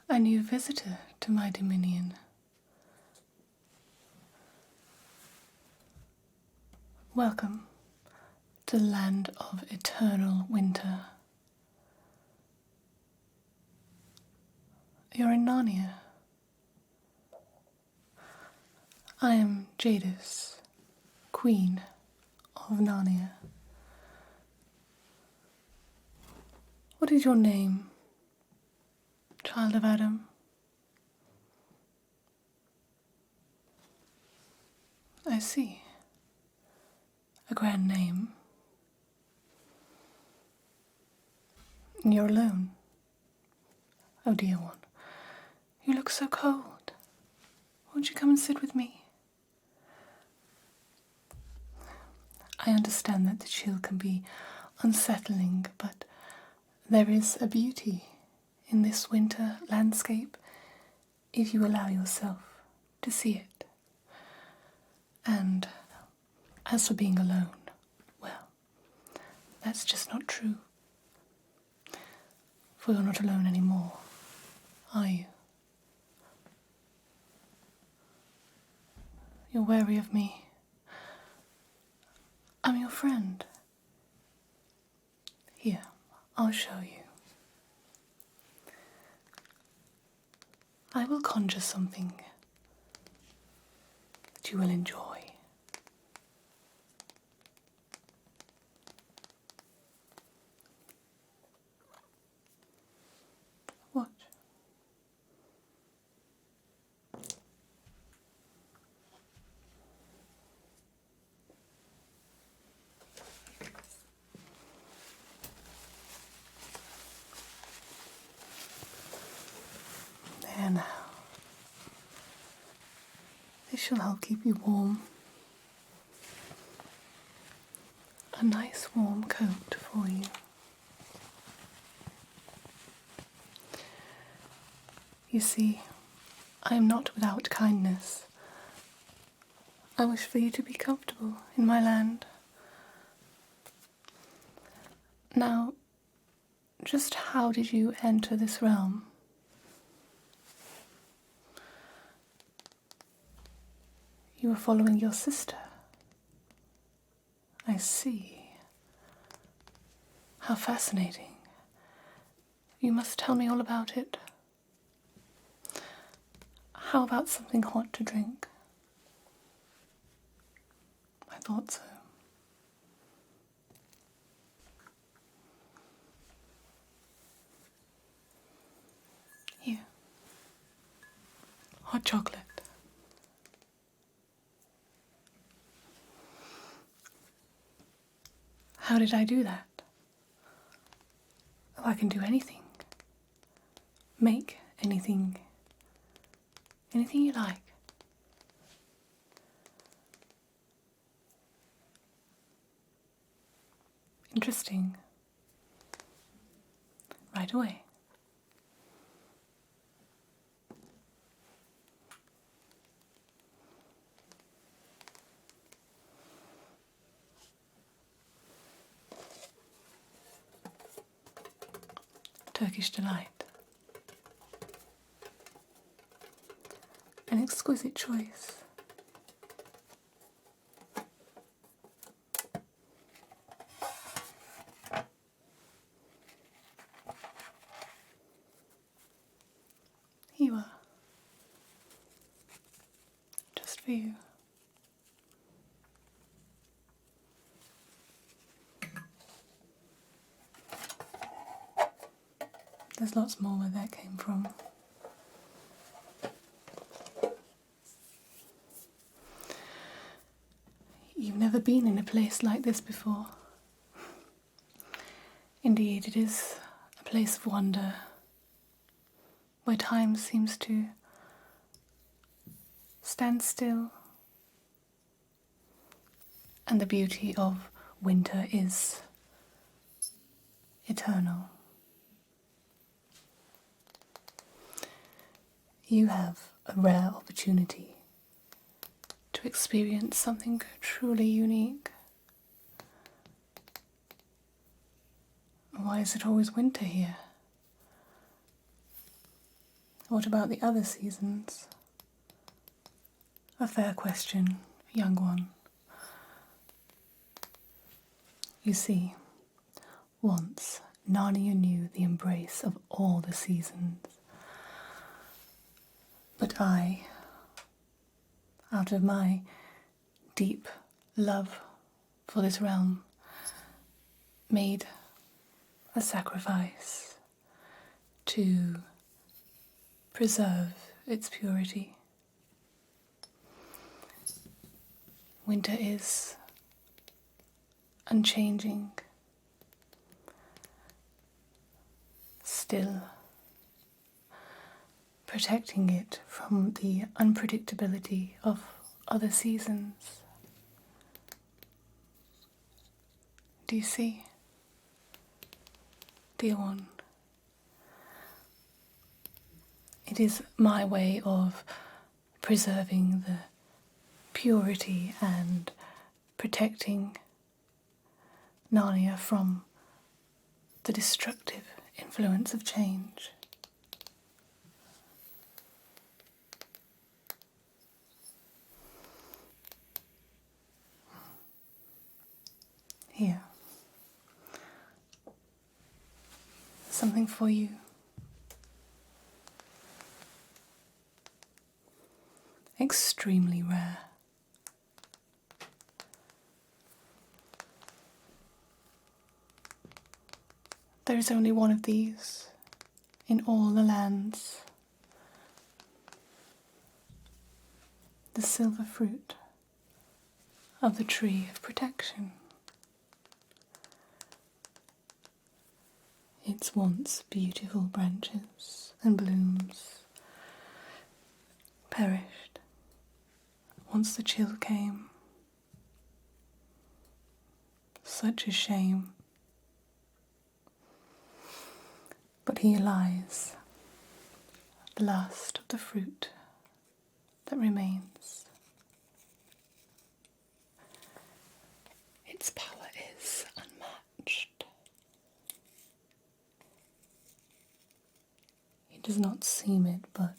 A new visitor to my dominion. Welcome to the land of eternal winter. You're in Narnia. I am Jadis, Queen of Narnia. What is your name, child of Adam? I see. A grand name. And you're alone. Oh, dear one. You look so cold. Won't you come and sit with me? I understand that the chill can be unsettling, but there is a beauty in this winter landscape if you allow yourself to see it. And as for being alone, well, that's just not true. For you're not alone anymore, are you? You're wary of me. I'm your friend. Here, I'll show you. I will conjure something that you will enjoy. Watch. There now. This shall help keep you warm. A nice warm coat for you. You see, I am not without kindness. I wish for you to be comfortable in my land. Now, just how did you enter this realm? You were following your sister. I see. How fascinating. You must tell me all about it. How about something hot to drink? I thought so. Here. Hot chocolate. How did I do that? Oh, I can do anything. Make anything. Anything you like. Interesting. Right away. Turkish delight. An exquisite choice. Here you are. Just for you. There's lots more where that came from. You've never been in a place like this before. Indeed, it is a place of wonder, where time seems to stand still, and the beauty of winter is eternal. You have a rare opportunity to experience something truly unique. Why is it always winter here? What about the other seasons? A fair question, young one. You see, once Narnia knew the embrace of all the seasons. But I, out of my deep love for this realm, made a sacrifice to preserve its purity. Winter is unchanging, still protecting it from the unpredictability of other seasons. Do you see, dear one? It is my way of preserving the purity and protecting Narnia from the destructive influence of change. Here, something for you. Extremely rare. There is only one of these in all the lands. The silver fruit of the tree of protection. Its once beautiful branches and blooms perished once the chill came. Such a shame. But here lies the last of the fruit that remains. Its power is unmatched. It does not seem it, but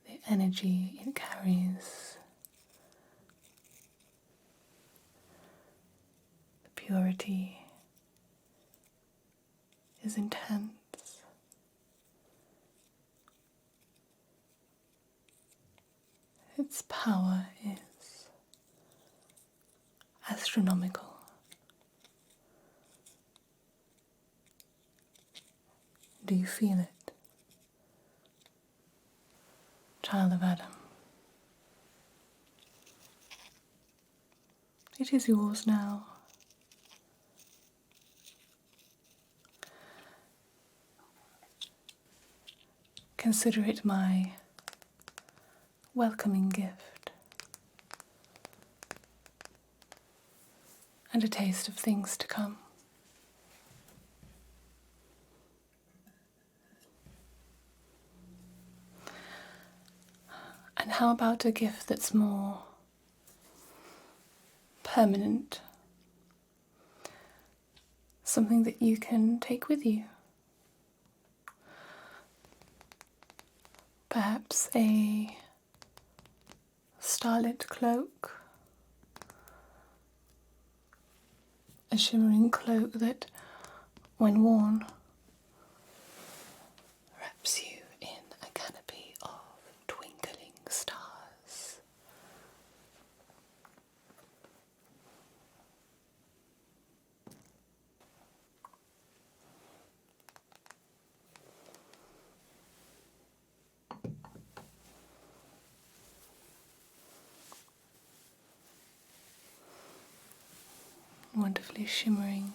the energy it carries, the purity is intense. Its power is astronomical. Do you feel it, child of Adam? It is yours now. Consider it my welcoming gift and a taste of things to come. And how about a gift that's more permanent? Something that you can take with you. Perhaps a starlet cloak, a shimmering cloak that, when worn, wraps you in a canopy of twinkling stars. Wonderfully shimmering.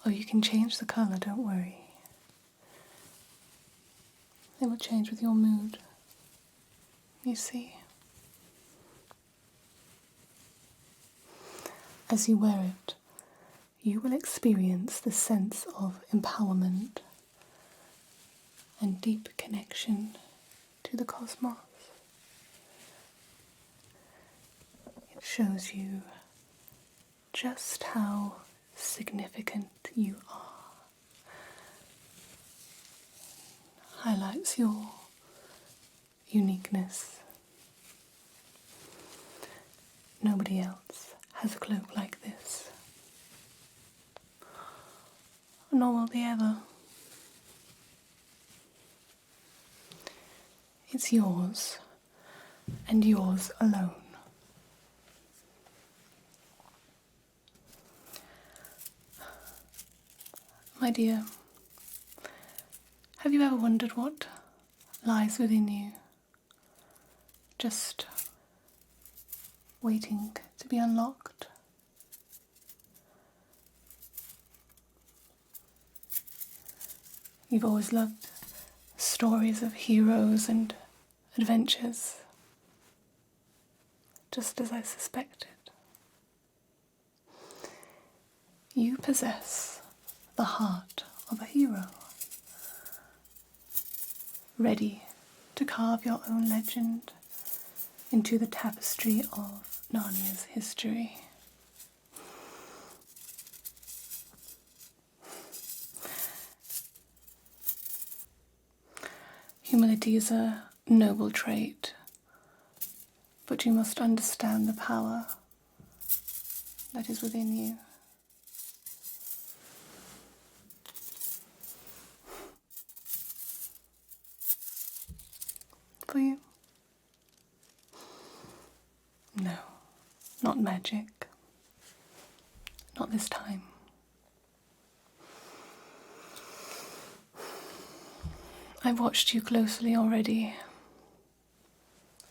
Oh, you can change the colour, don't worry. It will change with your mood, you see. As you wear it, you will experience the sense of empowerment and deep connection to the cosmos. It shows you just how significant you are. Highlights your uniqueness. Nobody else has a cloak like this. Nor will they ever. It's yours, and yours alone. My dear, have you ever wondered what lies within you, just waiting to be unlocked? You've always loved stories of heroes and adventures, just as I suspected. You possess the heart of a hero, ready to carve your own legend into the tapestry of Narnia's history. Humility is a noble trait, but you must understand the power that is within you. For you? No, not magic. Not this time. I've watched you closely already,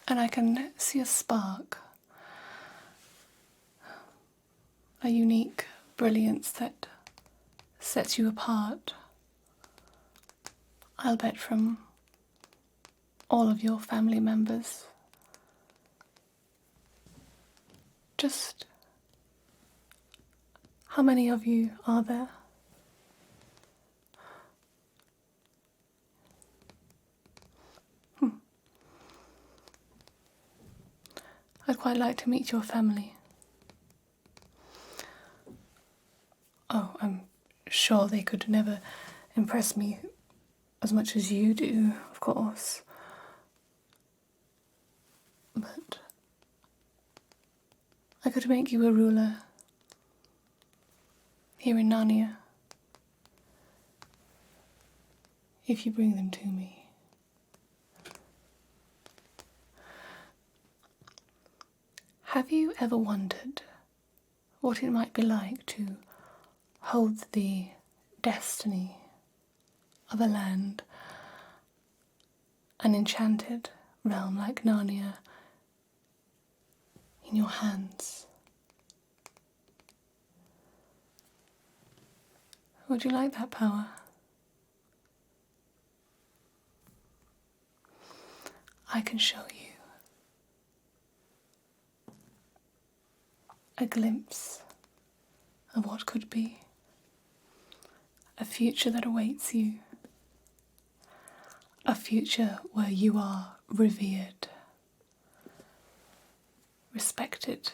and I can see a spark, a unique brilliance that sets you apart. I'll bet from all of your family members. Just how many of you are there? I'd quite like to meet your family. Oh, I'm sure they could never impress me as much as you do, of course. But I could make you a ruler here in Narnia if you bring them to me. Have you ever wondered what it might be like to hold the destiny of a land, an enchanted realm like Narnia, in your hands? Would you like that power? I can show you a glimpse of what could be, a future that awaits you, a future where you are revered, respected,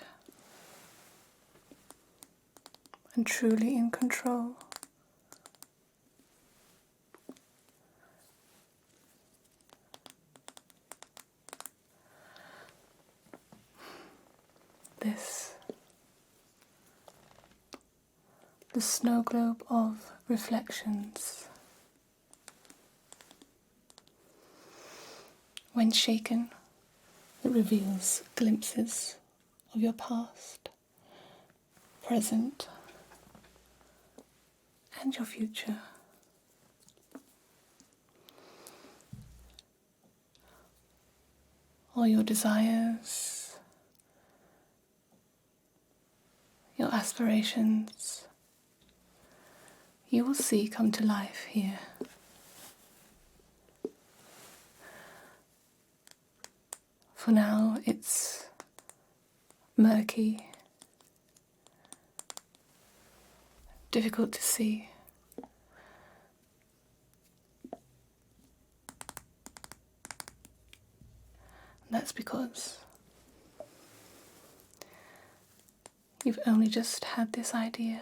and truly in control. This, the snow globe of reflections. When shaken, it reveals glimpses of your past, present, and your future. All your desires, your aspirations, you will see come to life here. For now, it's murky, difficult to see. That's because You've only just had this idea.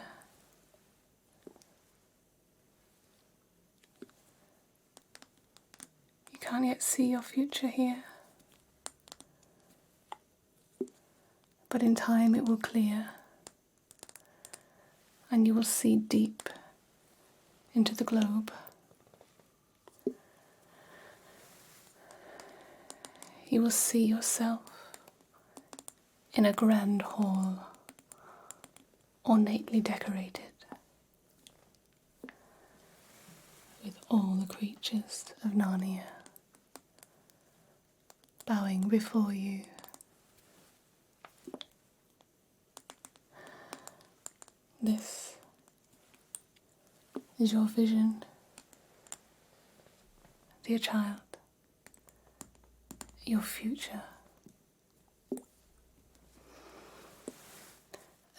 You can't yet see your future here. But in time it will clear, and you will see deep into the globe. You will see yourself in a grand hall, ornately decorated, with all the creatures of Narnia bowing before you. This is your vision, dear child, your future.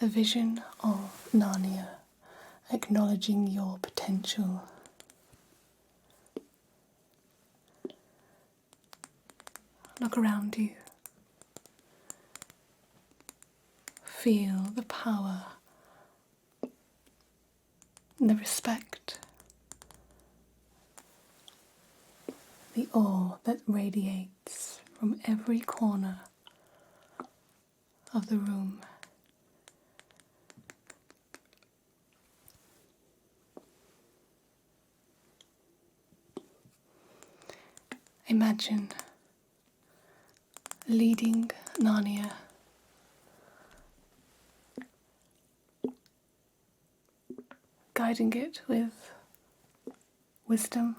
A vision of Narnia, acknowledging your potential. Look around you. Feel the power, the respect, the awe that radiates from every corner of the room. Imagine leading Narnia guiding it with wisdom,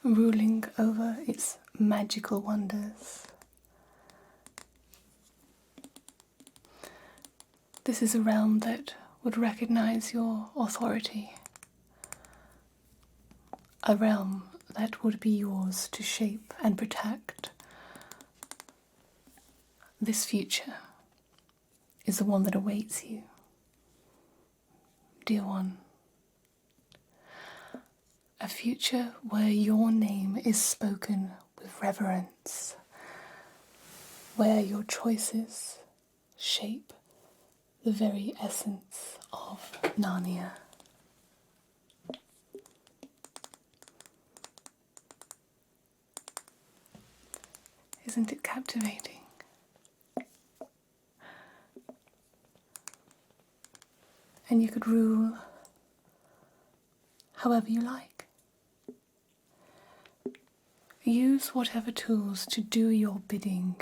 ruling over its magical wonders. This is a realm that would recognize your authority, a realm that would be yours to shape and protect. This future is the one that awaits you, dear one. A future where your name is spoken with reverence, where your choices shape the very essence of Narnia. Isn't it captivating? And you could rule however you like. Use whatever tools to do your bidding.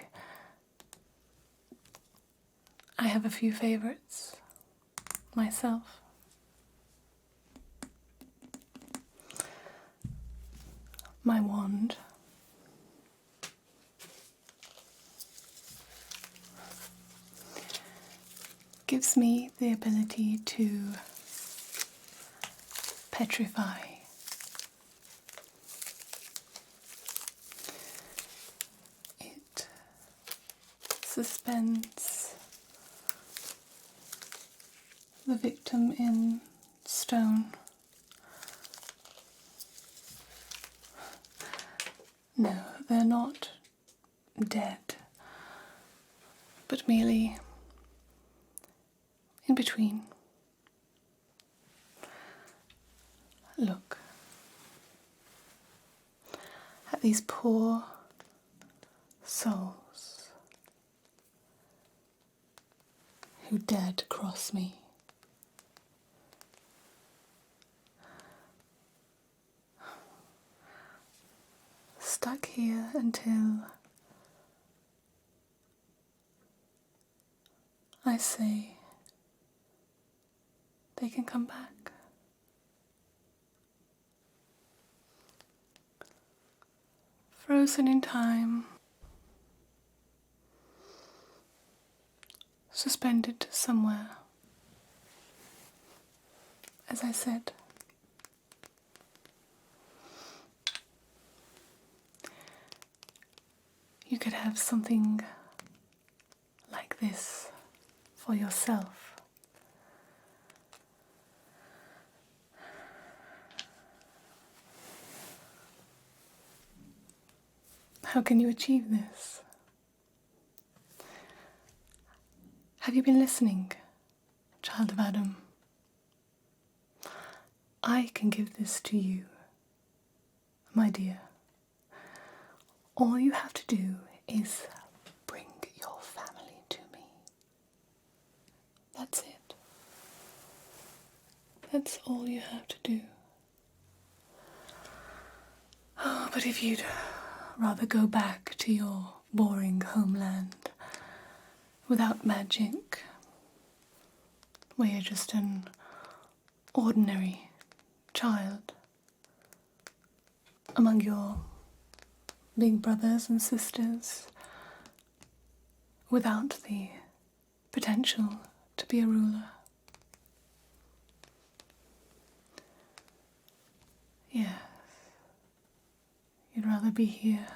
I have a few favorites myself. My wand. Gives me the ability to petrify. It suspends the victim in stone. No, they're not dead, but merely in between. Look at these poor souls who dared to cross me. Stuck here until I say they can come back. Frozen in time, suspended somewhere, as I said. You could have something like this for yourself. How can you achieve this? Have you been listening, child of Adam? I can give this to you, my dear. All you have to do is bring your family to me. That's it. That's all you have to do. Oh, but if you'd rather go back to your boring homeland without magic, where you're just an ordinary child among your big brothers and sisters, without the potential to be a ruler. Yes, you'd rather be here.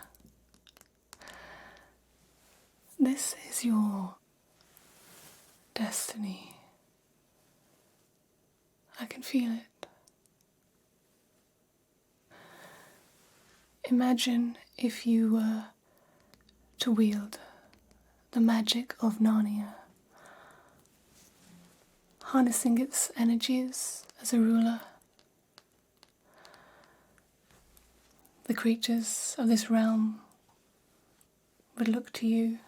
This is your destiny. I can feel it. Imagine if you were to wield the magic of Narnia, harnessing its energies as a ruler. The creatures of this realm would look to you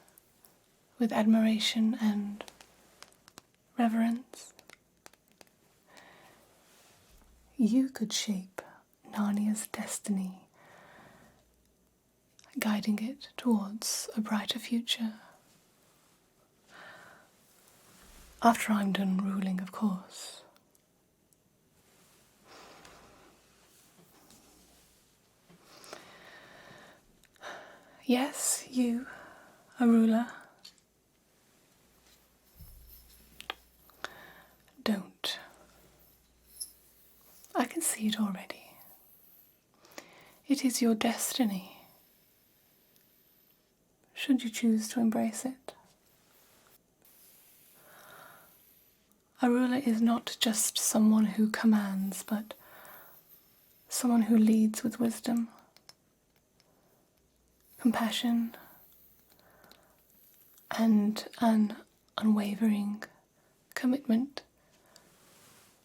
with admiration and reverence. You could shape Narnia's destiny, guiding it towards a brighter future. After I'm done ruling, of course. Yes, you, a ruler. Don't. I can see it already. It is your destiny, should you choose to embrace it. A ruler is not just someone who commands, but someone who leads with wisdom, compassion, and an unwavering commitment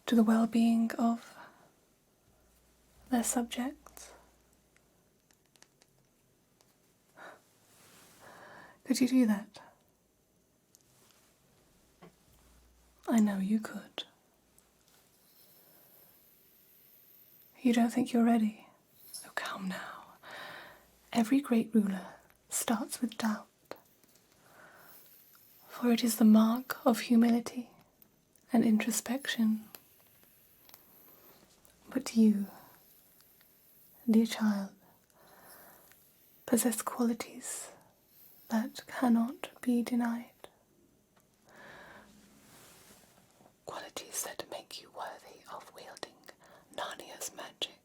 to the well-being of their subjects. Could you do that? I know you could. You don't think you're ready? Oh, come now. Every great ruler starts with doubt, for it is the mark of humility and introspection. But you, dear child, possess qualities that cannot be denied. Qualities that make you worthy of wielding Narnia's magic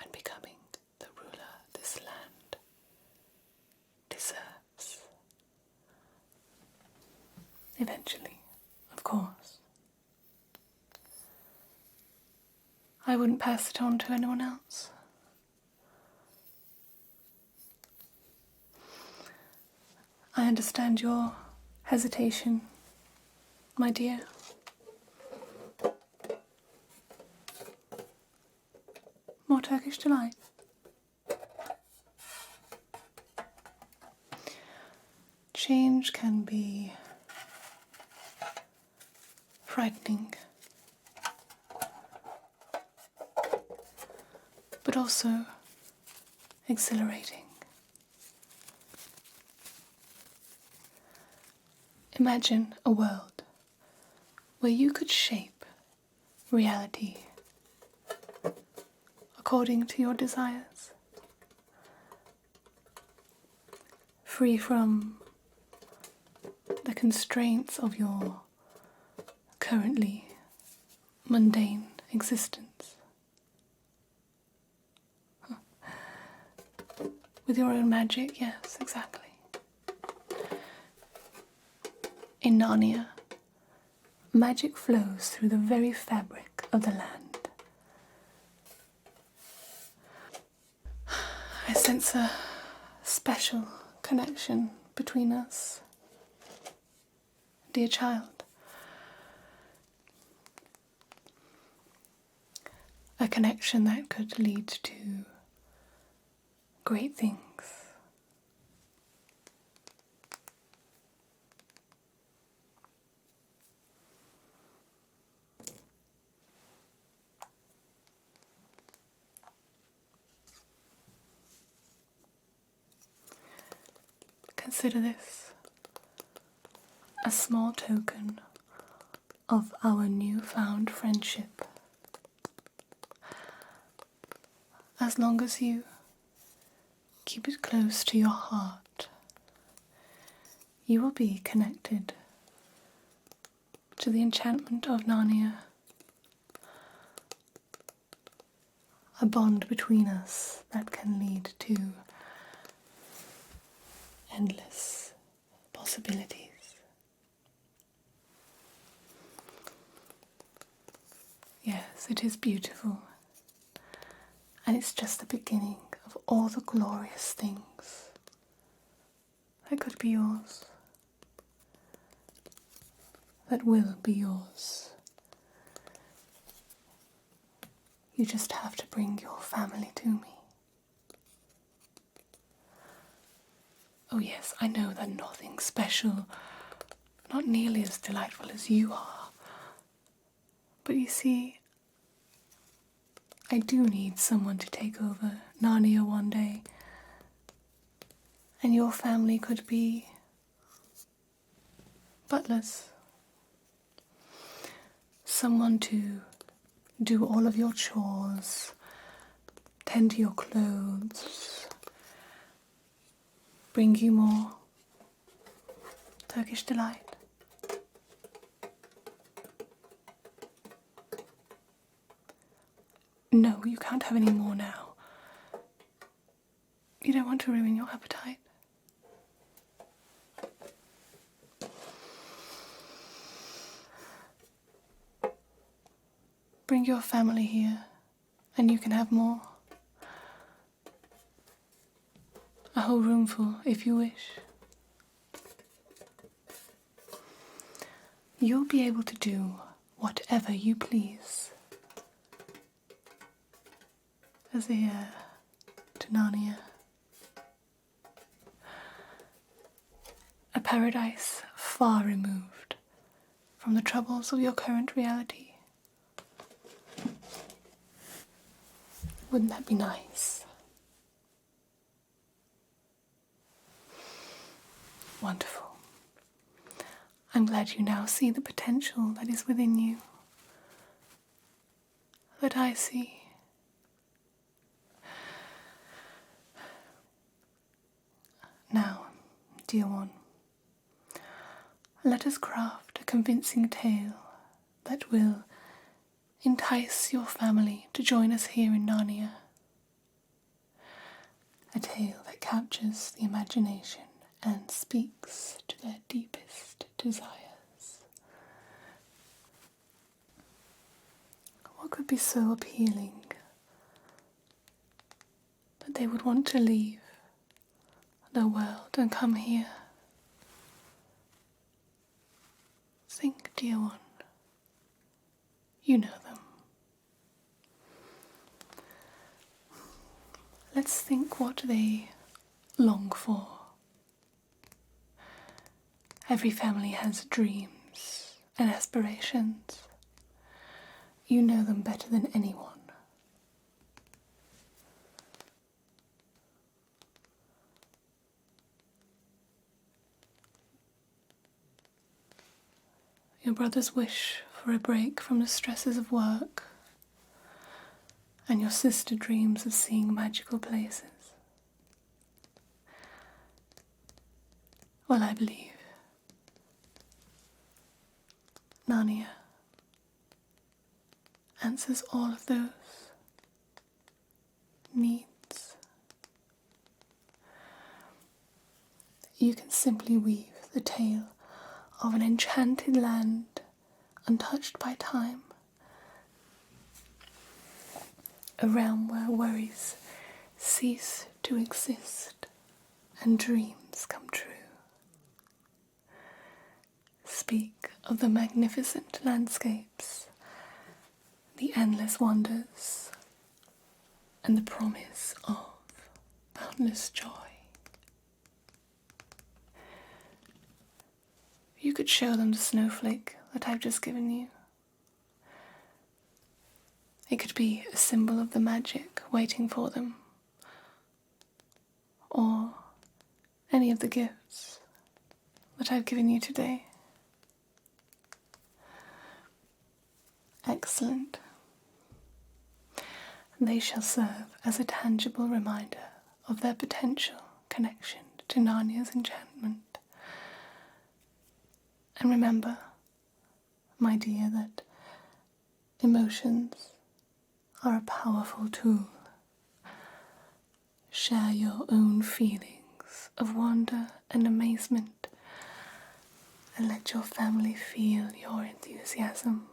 and becoming the ruler this land deserves. Eventually, of course. I wouldn't pass it on to anyone else. I understand your hesitation, my dear. More Turkish delight. Change can be frightening, but also exhilarating. Imagine a world where you could shape reality according to your desires, free from the constraints of your currently mundane existence. With your own magic, yes, exactly. In Narnia, magic flows through the very fabric of the land. I sense a special connection between us, dear child. A connection that could lead to great things. Consider this a small token of our newfound friendship. As long as you keep it close to your heart, you will be connected to the enchantment of Narnia, a bond between us that can lead to endless possibilities. Yes, it is beautiful, and it's just the beginning of all the glorious things that could be yours, that will be yours. You just have to bring your family to me. Oh yes, I know they're nothing special, not nearly as delightful as you are. But you see, I do need someone to take over Narnia one day. And your family could be butlers. Someone to do all of your chores, tend to your clothes, bring you more Turkish delight. No, you can't have any more now. You don't want to ruin your appetite. Bring your family here, and you can have more. A whole roomful, if you wish. You'll be able to do whatever you please as the heir to Narnia. A paradise far removed from the troubles of your current reality. Wouldn't that be nice? Wonderful. I'm glad you now see the potential that is within you, that I see. Now, dear one, let us craft a convincing tale that will entice your family to join us here in Narnia. A tale that captures the imagination and speaks to their deepest desires. What could be so appealing that they would want to leave their world and come here? Think, dear one. You know them. Let's think what they long for. Every family has dreams and aspirations. You know them better than anyone. Your brother's wish for a break from the stresses of work, and your sister dreams of seeing magical places. Well, I believe Narnia answers all of those needs. You can simply weave the tale of an enchanted land untouched by time, a realm where worries cease to exist and dreams come true. speak of the magnificent landscapes, the endless wonders, and the promise of boundless joy. You could show them the snowflake that I've just given you. It could be a symbol of the magic waiting for them, or any of the gifts that I've given you today. Excellent. They shall serve as a tangible reminder of their potential connection to Narnia's enchantment. And remember, my dear, that emotions are a powerful tool. Share your own feelings of wonder and amazement, and let your family feel your enthusiasm.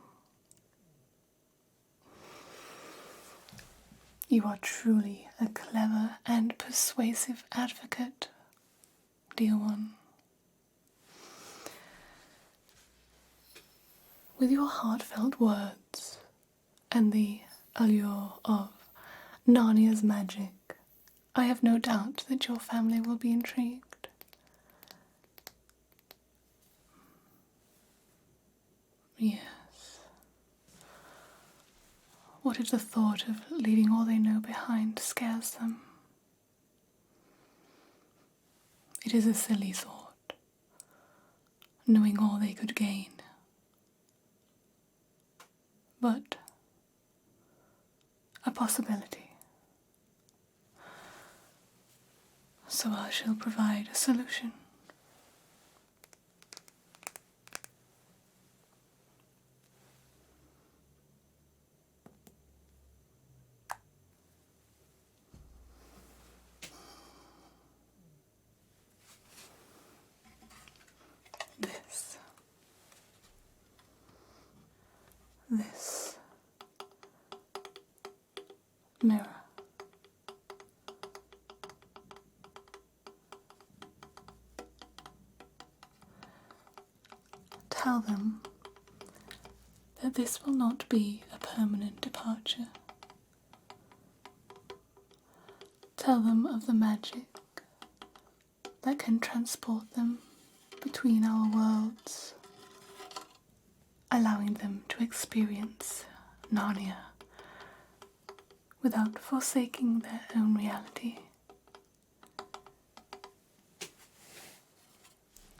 You are truly a clever and persuasive advocate, dear one. With your heartfelt words and the allure of Narnia's magic, I have no doubt that your family will be intrigued. Yes. What if the thought of leaving all they know behind scares them? It is a silly thought, knowing all they could gain. But a possibility. So I shall provide a solution. This mirror. Tell them that this will not be a permanent departure. Tell them of the magic that can transport them between our worlds, allowing them to experience Narnia without forsaking their own reality.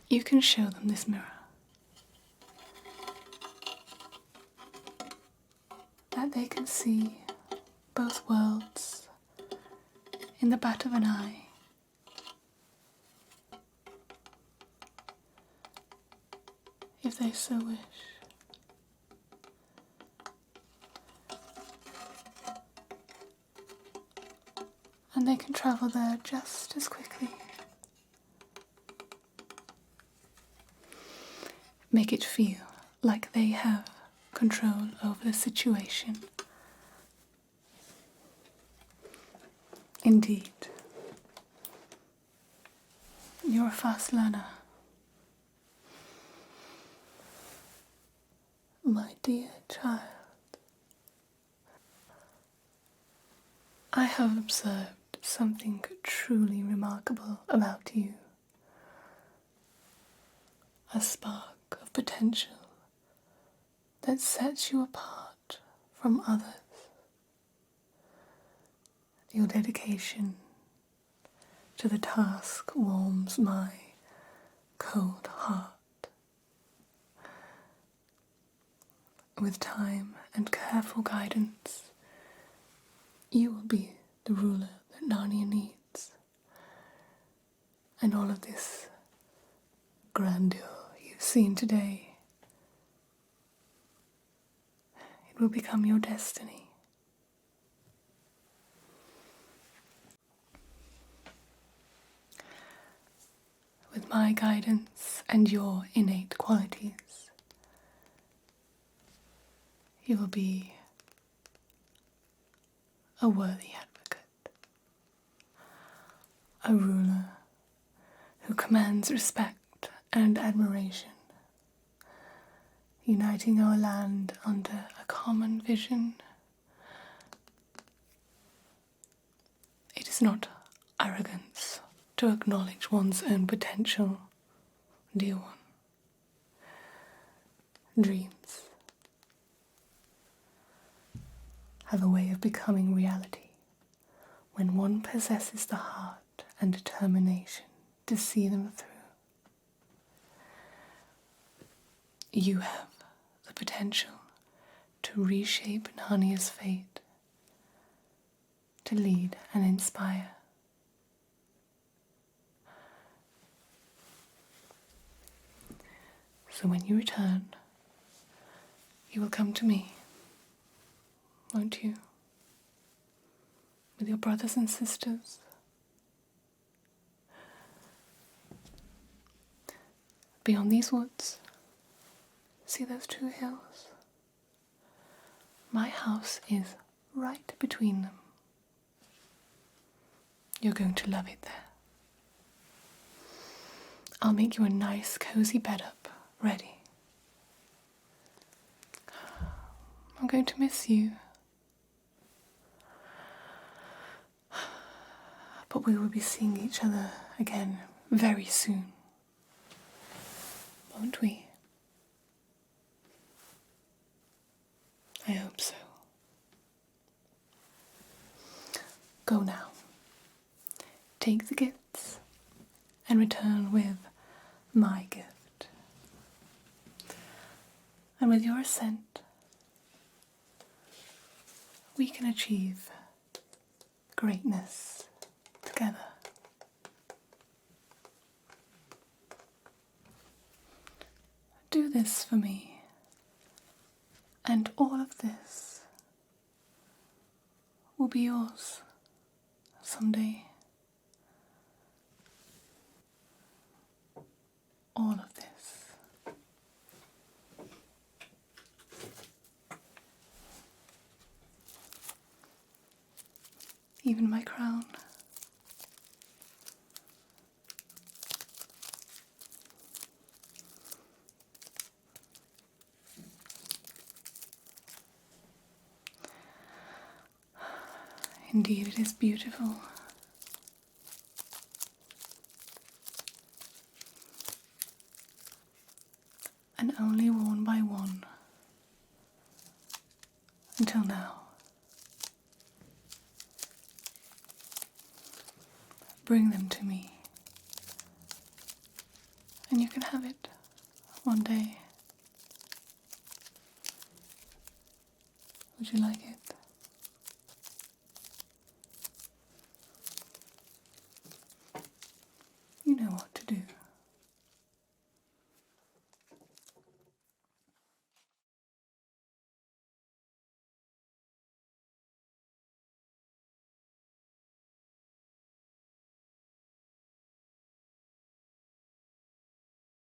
You can show them this mirror, that they can see both worlds in the bat of an eye. If they so wish. And they can travel there just as quickly. Make it feel like they have control over the situation. Indeed, you're a fast learner. My dear child, I have observed something truly remarkable about you. A spark of potential that sets you apart from others. Your dedication to the task warms my cold heart. With time and careful guidance, you will be the ruler that Narnia needs. And all of this grandeur you've seen today, it will become your destiny. With my guidance and your innate qualities, you will be a worthy advocate, a ruler who commands respect and admiration uniting our land under a common vision. It is not arrogance to acknowledge one's own potential, dear one. Dreams have a way of becoming reality when one possesses the heart and determination to see them through. You have the potential to reshape Narnia's fate, to lead and inspire. So when you return, you will come to me, won't you? With your brothers and sisters. Beyond these woods, see those 2 hills? My house is right between them. You're going to love it there. I'll make you a nice, cozy bed up, ready. I'm going to miss you. But we will be seeing each other again very soon. Won't we? I hope so. Go now. Take the gifts and return with my gift. And with your assent, we can achieve greatness together. Do this for me, and all of this will be yours someday. All of this. Even my crown. Indeed, it is beautiful. And only worn by one. Until now. Bring them to me. And you can have it one day. Would you like it? You know what